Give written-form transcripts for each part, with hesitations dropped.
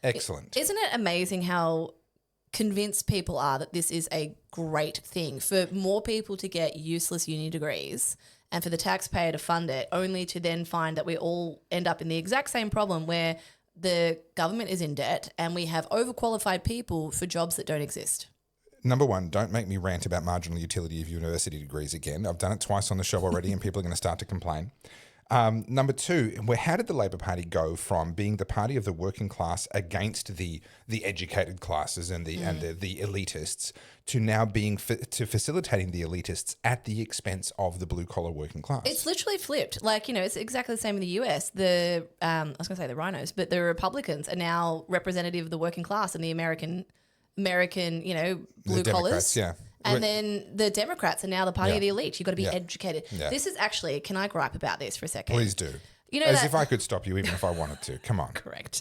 Excellent. Isn't it amazing how convinced people are that this is a great thing for more people to get useless uni degrees and for the taxpayer to fund it, only to then find that we all end up in the exact same problem where the government is in debt and we have overqualified people for jobs that don't exist. Number one, don't make me rant about marginal utility of university degrees again. I've done it twice on the show already and people are going to start to complain. Number two, how did the Labor Party go from being the party of the working class against the educated classes and the elitists to now being to facilitating the elitists at the expense of the blue collar working class? It's literally flipped. Like, it's exactly the same in the US. I was going to say the rhinos, but the Republicans are now representative of the working class and the American, blue collars. Yeah. And then the Democrats are now the party of the elite. You've got to be educated. Yeah. This is actually, can I gripe about this for a second? Please do. As if I could stop you even if I wanted to. Come on. Correct.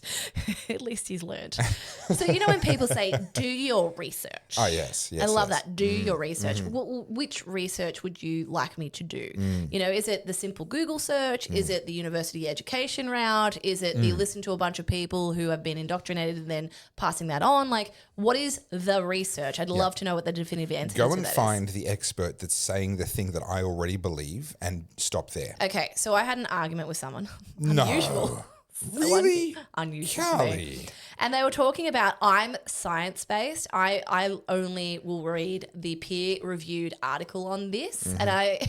At least he's learned. So when people say, do your research. Oh, yes. I love that. Do your research. Well, which research would you like me to do? Is it the simple Google search? Is it the university education route? Is it the listen to a bunch of people who have been indoctrinated and then passing that on? Like, what is the research? I'd love to know what the definitive answer Go to and that find the expert that's saying the thing that I already believe and stop there. Okay, so I had an argument with someone. No. Unusual. Really? Unusual. Charlie. And they were talking about, I'm science-based. I only will read the peer-reviewed article on this. And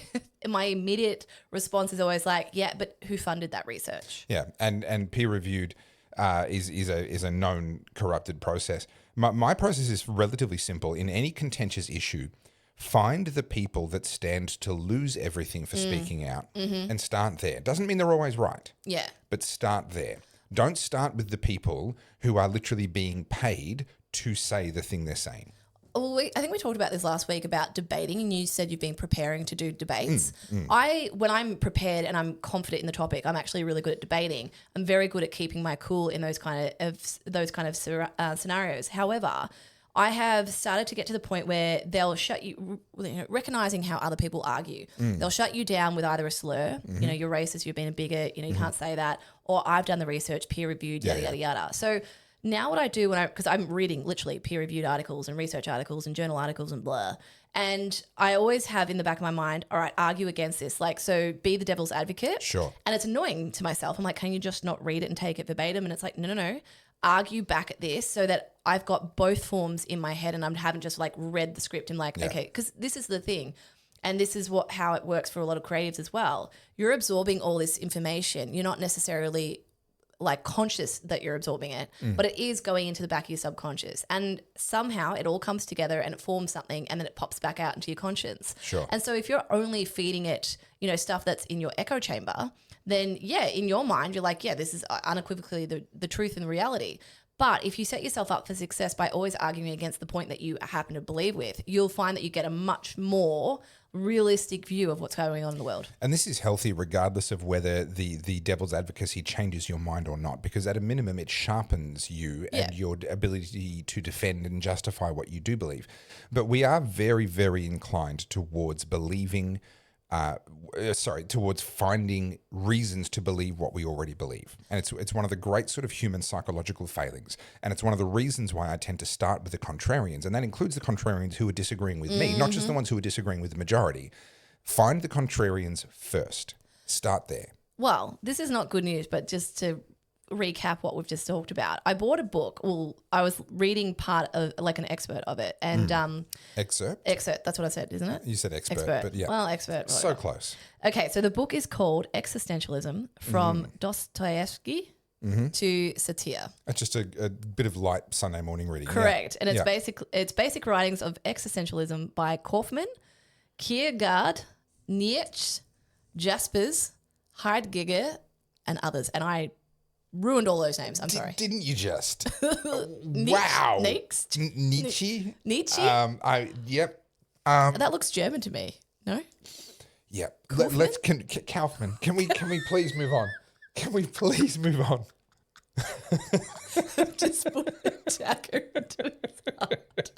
my immediate response is always like, yeah, but who funded that research? Yeah, and peer-reviewed is a known corrupted process. My process is relatively simple. In any contentious issue, find the people that stand to lose everything for speaking out and start there. Doesn't mean they're always right. Yeah. But start there. Don't start with the people who are literally being paid to say the thing they're saying. Well, I think we talked about this last week about debating, and you said you've been preparing to do debates. When I'm prepared and I'm confident in the topic, I'm actually really good at debating. I'm very good at keeping my cool in those kind of scenarios. However, I have started to get to the point where they'll shut you, recognizing how other people argue. They'll shut you down with either a slur, you're racist, you've been a bigot, you can't say that, or I've done the research, peer reviewed, yada, yada. So now what I do because I'm reading literally peer reviewed articles and research articles and journal articles and blah. And I always have in the back of my mind, all right, argue against this. Like, so be the devil's advocate. Sure. And it's annoying to myself. I'm like, can you just not read it and take it verbatim? And it's like, no. Argue back at this so that I've got both forms in my head and I haven't just like read the script and like, okay, because this is the thing. And this is how it works for a lot of creatives as well. You're absorbing all this information. You're not necessarily like conscious that you're absorbing it, but it is going into the back of your subconscious. And somehow it all comes together and it forms something and then it pops back out into your conscience. Sure. And so if you're only feeding it, stuff that's in your echo chamber, then in your mind, you're like, this is unequivocally the truth and the reality. But if you set yourself up for success by always arguing against the point that you happen to believe with, you'll find that you get a much more realistic view of what's going on in the world. And this is healthy regardless of whether the devil's advocacy changes your mind or not, because at a minimum it sharpens you and your ability to defend and justify what you do believe. But we are very, very inclined towards believing towards finding reasons to believe what we already believe. And it's one of the great sort of human psychological failings. And it's one of the reasons why I tend to start with the contrarians. And that includes the contrarians who are disagreeing with me, not just the ones who are disagreeing with the majority. Find the contrarians first. Start there. Well, this is not good news, but just to recap what we've just talked about. I bought a book. Well, I was reading part of like an excerpt of it. And Excerpt? Excerpt, that's what I said, isn't it? You said expert. But yeah. Well, expert. So close. Okay, so the book is called Existentialism from Dostoevsky to Satire. It's just a bit of light Sunday morning reading. Correct. And it's basic writings of existentialism by Kaufman, Kierkegaard, Nietzsche, Jaspers, Heidegger, and others. And I ruined all those names. I'm sorry. Didn't you just? Wow. Nietzsche? Nietzsche? Yep. That looks German to me. No? Yep. Kaufman. Can we please move on? Can we please move on? Just put a dagger into his heart.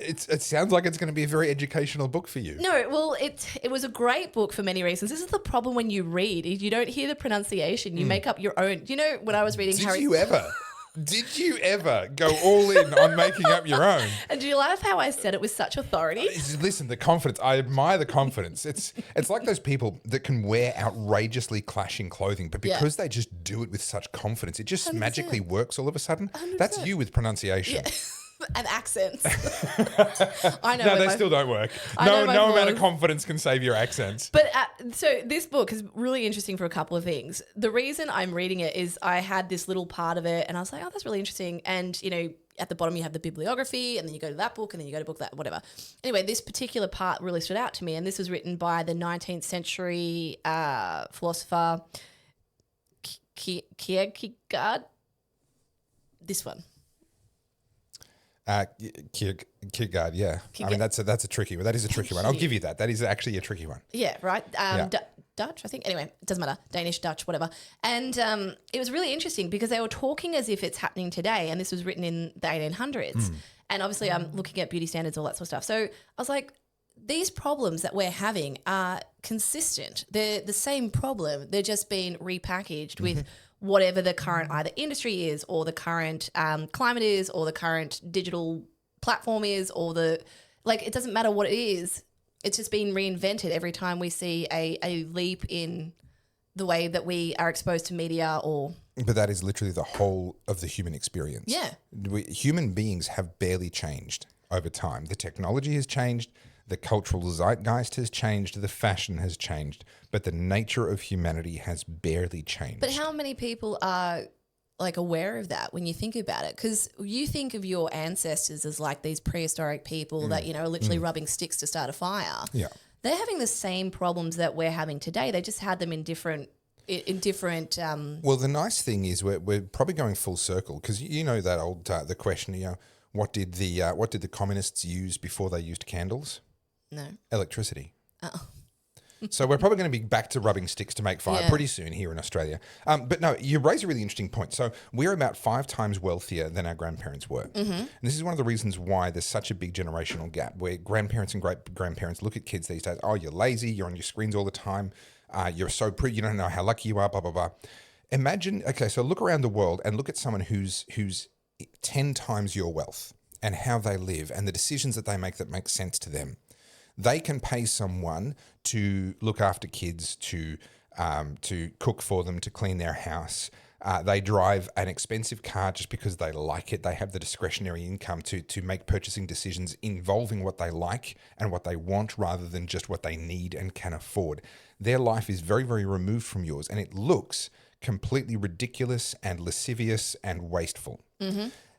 It sounds like it's going to be a very educational book for you. No, well, it was a great book for many reasons. This is the problem when you read. You don't hear the pronunciation. You make up your own. You know, when I was reading Did you ever? Did you ever go all in on making up your own? And do you laugh how I said it with such authority? Listen, the confidence. I admire the confidence. It's like those people that can wear outrageously clashing clothing, but because they just do it with such confidence, it just 100%. magically works all of a sudden. 100%. That's you with pronunciation. Yeah. And accents. I know. No, they still don't work. No amount of confidence can save your accents. But so this book is really interesting for a couple of things. The reason I'm reading it is I had this little part of it and I was like, oh, that's really interesting. And, you know, at the bottom you have the bibliography and then you go to that book and then you go to book that, whatever. Anyway, this particular part really stood out to me, and this was written by the 19th century philosopher Kierkegaard. This one. Kierkegaard, yeah. I mean, that's a tricky one. That is a tricky one. I'll give you that. That is actually a tricky one. Yeah, right. Dutch, I think. Anyway, it doesn't matter. Danish, Dutch, whatever. And it was really interesting because they were talking as if it's happening today, and this was written in the 1800s. And obviously I'm looking at beauty standards, all that sort of stuff. So I was like, these problems that we're having are consistent. They're the same problem. They're just being repackaged with whatever the current either industry is or the current climate is or the current digital platform is or it doesn't matter what it is. It's just being reinvented every time we see a leap in the way that we are exposed to media or... But that is literally the whole of the human experience. Yeah. Human beings have barely changed over time. The technology has changed. The cultural zeitgeist has changed, the fashion has changed, but the nature of humanity has barely changed. But how many people are aware of that when you think about it? Because you think of your ancestors as like these prehistoric people that, are literally rubbing sticks to start a fire. Yeah. They're having the same problems that we're having today. They just had them in different. Well, the nice thing is we're probably going full circle because you know that old the question, what did the communists use before they used candles? No. Electricity. Oh. So we're probably going to be back to rubbing sticks to make fire pretty soon here in Australia. But no, you raise a really interesting point. So we're about 5 times wealthier than our grandparents were. And this is one of the reasons why there's such a big generational gap where grandparents and great-grandparents look at kids these days, oh, you're lazy, you're on your screens all the time, you're so pretty, you don't know how lucky you are, blah, blah, blah. Imagine, okay, so look around the world and look at someone who's 10 times your wealth and how they live and the decisions that they make that make sense to them. They can pay someone to look after kids, to cook for them, to clean their house. They drive an expensive car just because they like it. They have the discretionary income to make purchasing decisions involving what they like and what they want rather than just what they need and can afford. Their life is very, very removed from yours, and it looks completely ridiculous and lascivious and wasteful.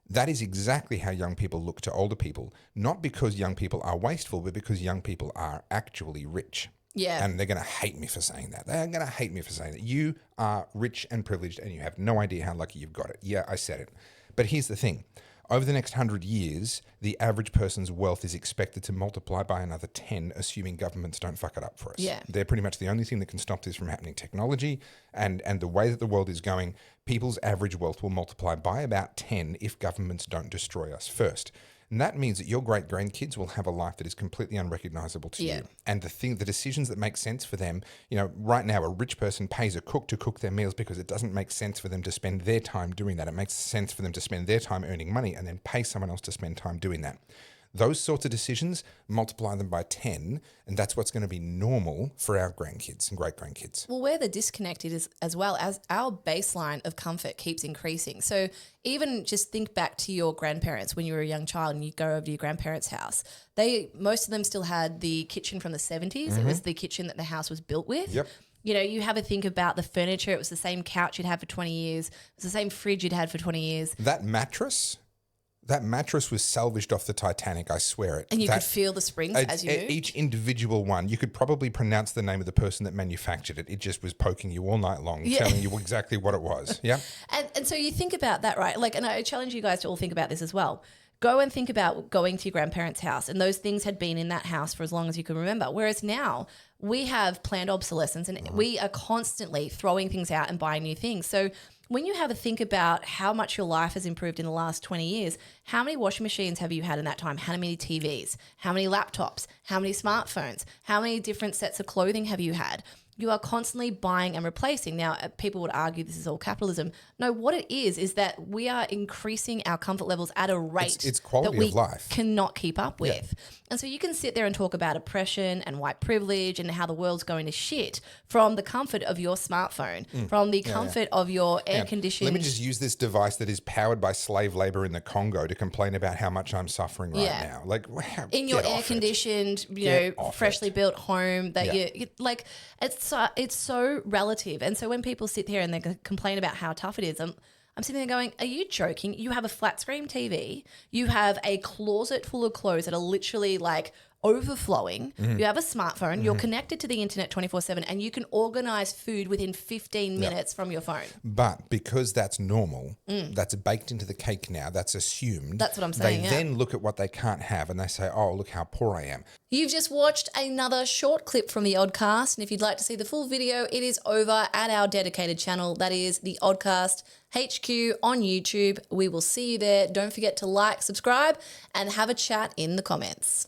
That is exactly how young people look to older people, not because young people are wasteful, but because young people are actually rich. Yeah. And they're going to hate me for saying that. They're going to hate me for saying that. You are rich and privileged and you have no idea how lucky you've got it. Yeah, I said it. But here's the thing. Over the next 100 years, the average person's wealth is expected to multiply by another 10, assuming governments don't fuck it up for us. Yeah. They're pretty much the only thing that can stop this from happening. Technology and the way that the world is going, people's average wealth will multiply by about 10 if governments don't destroy us first. And that means that your great-grandkids will have a life that is completely unrecognizable to you. And the decisions that make sense for them, right now a rich person pays a cook to cook their meals because it doesn't make sense for them to spend their time doing that. It makes sense for them to spend their time earning money and then pay someone else to spend time doing that. Those sorts of decisions, multiply them by 10, and that's what's going to be normal for our grandkids and great-grandkids. Well, where the disconnect is as well as our baseline of comfort keeps increasing. So even just think back to your grandparents when you were a young child and you go over to your grandparents' house. Most of them still had the kitchen from the 70s. It was the kitchen that the house was built with. Yep. You have a think about the furniture. It was the same couch you'd had for 20 years. It was the same fridge you'd had for 20 years. That mattress was salvaged off the Titanic, I swear it. And you could feel the springs as you moved? Each individual one. You could probably pronounce the name of the person that manufactured it. It just was poking you all night long, telling you exactly what it was. Yeah. And so you think about that, right? And I challenge you guys to all think about this as well. Go and think about going to your grandparents' house, and those things had been in that house for as long as you can remember. Whereas now we have planned obsolescence and we are constantly throwing things out and buying new things. So when you have a think about how much your life has improved in the last 20 years, how many washing machines have you had in that time? How many TVs? How many laptops? How many smartphones? How many different sets of clothing have you had? You are constantly buying and replacing. Now, people would argue this is all capitalism. No, what it is that we are increasing our comfort levels at a rate It's quality that we of life. cannot keep up with. And so you can sit there and talk about oppression and white privilege and how the world's going to shit from the comfort of your smartphone, from the comfort of your air-conditioned... Let me just use this device that is powered by slave labor in the Congo to complain about how much I'm suffering right now. Like, wow, in your air-conditioned, freshly built home that you like, it's so relative. And so when people sit here and they complain about how tough it is, I'm sitting there going, are you joking? You have a flat screen TV. You have a closet full of clothes that are literally like overflowing. You have a smartphone. You're connected to the internet 24/7 and you can organize food within 15 minutes from your phone. But because that's normal, that's baked into the cake now, that's assumed. That's what I'm saying, They then look at what they can't have and they say, oh, look how poor I am. You've just watched another short clip from the Oddcast, and if you'd like to see the full video, it is over at our dedicated channel. That is the Oddcast HQ on YouTube. We will see you there. Don't forget to like, subscribe, and have a chat in the comments.